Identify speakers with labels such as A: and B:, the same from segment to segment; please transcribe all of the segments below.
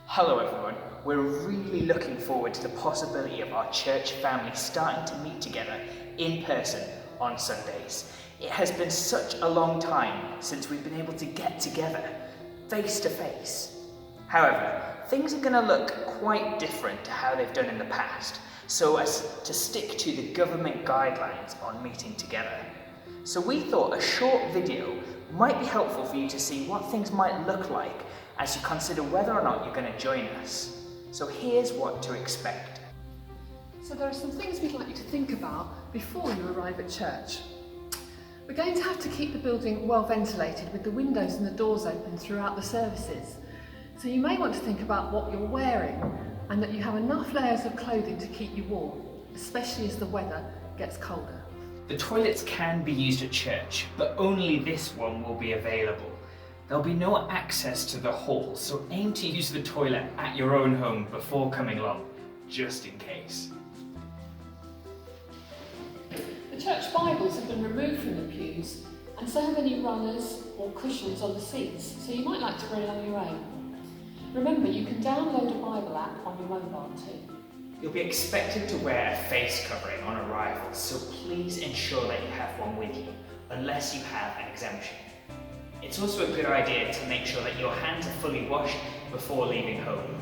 A: Hello everyone, we're really looking forward to the possibility of our church family starting to meet together in person on Sundays. It has been such a long time since we've been able to get together face to face. However, things are going to look quite different to how they've done in the past, so as to stick to the government guidelines on meeting together. So we thought a short video might be helpful for you to see what things might look like as you consider whether or not you're going to join us. So here's what to expect.
B: So there are some things we'd like you to think about before you arrive at church. We're going to have to keep the building well ventilated with the windows and the doors open throughout the services. So you may want to think about what you're wearing and that you have enough layers of clothing to keep you warm, especially as the weather gets colder.
A: The toilets can be used at church, but only this one will be available. There'll be no access to the hall, so aim to use the toilet at your own home before coming along, just in case.
B: The church Bibles have been removed from the pews, and so have any runners or cushions on the seats, so you might like to bring along your own. Remember, you can download a Bible app on your mobile too.
A: You'll be expected to wear a face covering on arrival, so please ensure that you have one with you, unless you have an exemption. It's also a good idea to make sure that your hands are fully washed before leaving home.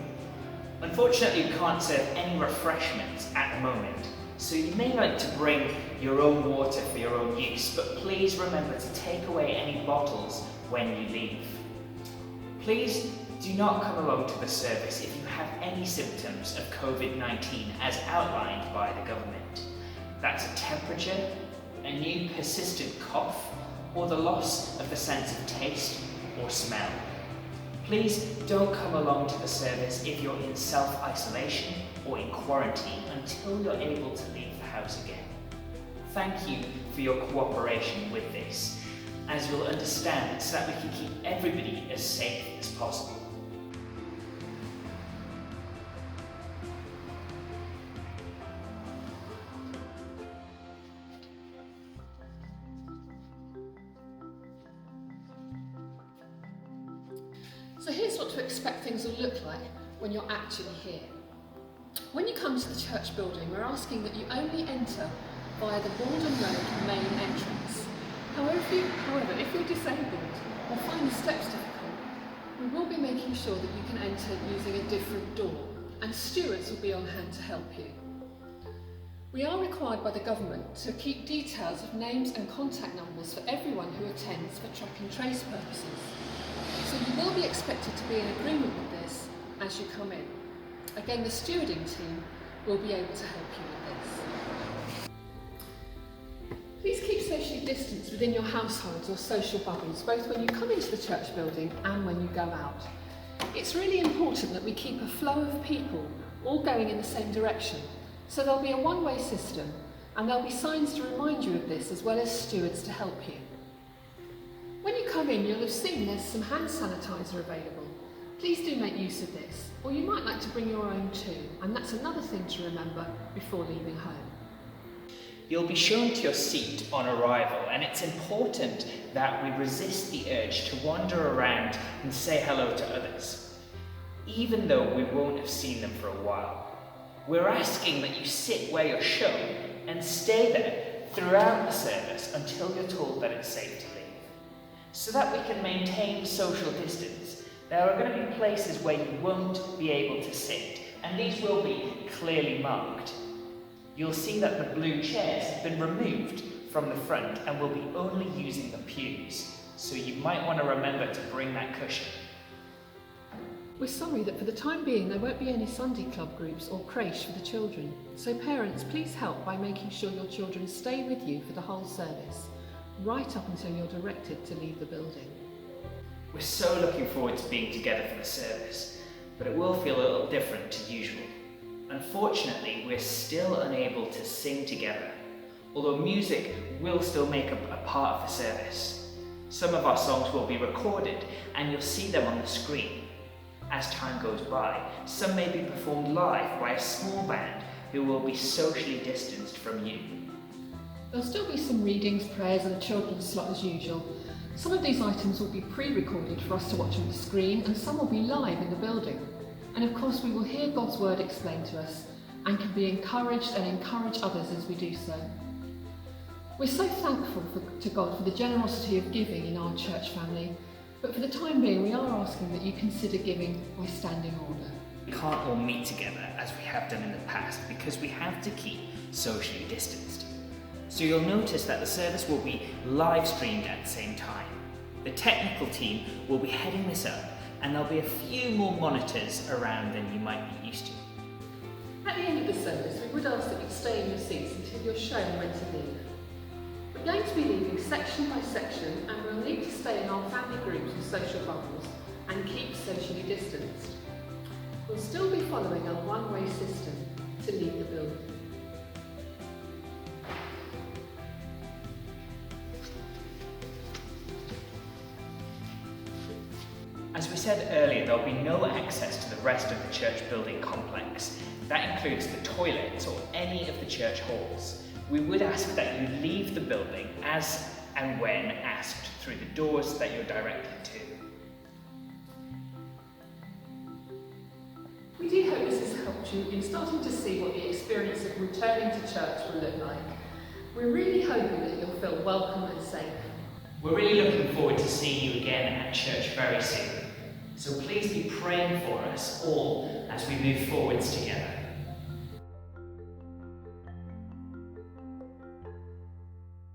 A: Unfortunately, we can't serve any refreshments at the moment, so you may like to bring your own water for your own use, but please remember to take away any bottles when you leave. Please do not come along to the service if you have any symptoms of COVID-19 as outlined by the government. That's a temperature, a new persistent cough, or the loss of the sense of taste or smell. Please don't come along to the service if you're in self-isolation or in quarantine until you're able to leave the house again. Thank you for your cooperation with this, as you'll understand, so that we can keep everybody as safe as possible.
B: So here's what to expect things will look like when you're actually here. When you come to the church building, we're asking that you only enter via the Borden Road main entrance. However, if you're disabled or find the steps difficult, we will be making sure that you can enter using a different door, and stewards will be on hand to help you. We are required by the government to keep details of names and contact numbers for everyone who attends for track and trace purposes. So you will be expected to be in agreement with this as you come in. Again, the stewarding team will be able to help you with this. Please keep socially distanced within your households or social bubbles, both when you come into the church building and when you go out. It's really important that we keep a flow of people all going in the same direction. So there'll be a one-way system, and there'll be signs to remind you of this, as well as stewards to help you. When you come in, you'll have seen there's some hand sanitizer available. Please do make use of this, or you might like to bring your own too, and that's another thing to remember before leaving home.
A: You'll be shown to your seat on arrival, and it's important that we resist the urge to wander around and say hello to others, even though we won't have seen them for a while. We're asking that you sit where you're shown and stay there throughout the service until you're told that it's safe to leave. So that we can maintain social distance, there are going to be places where you won't be able to sit, and these will be clearly marked. You'll see that the blue chairs have been removed from the front and will be only using the pews, so you might want to remember to bring that cushion.
B: We're sorry that for the time being there won't be any Sunday club groups or creche for the children, so parents, please help by making sure your children stay with you for the whole service, right up until you're directed to leave the building.
A: We're so looking forward to being together for the service, but it will feel a little different to usual. Unfortunately, we're still unable to sing together, although music will still make a part of the service. Some of our songs will be recorded and you'll see them on the screen. As time goes by, some may be performed live by a small band who will be socially distanced from you.
B: There'll still be some readings, prayers and a children's slot as usual. Some of these items will be pre-recorded for us to watch on the screen, and some will be live in the building. And of course we will hear God's word explained to us and can be encouraged and encourage others as we do so. We're so thankful to God for the generosity of giving in our church family, but for the time being we are asking that you consider giving by standing order.
A: We can't all meet together as we have done in the past because we have to keep socially distanced. So you'll notice that the service will be live streamed at the same time. The technical team will be heading this up, and there'll be a few more monitors around than you might be used to.
B: At the end of the service, we would ask that you stay in your seats until you're shown when to leave. We're going to be leaving section by section, and we'll need to stay in our family groups and social bubbles and keep socially distanced. We'll still be following our one-way system to leave the building.
A: As we said earlier, there'll be no access to the rest of the church building complex. That includes the toilets or any of the church halls. We would ask that you leave the building as and when asked through the doors that you're directed to.
B: We do hope this has helped you in starting to see what the experience of returning to church will look like. We're really hoping that you'll feel welcome and safe.
A: We're really looking forward to seeing you again at church very soon. So please be praying for us all as we move forwards together.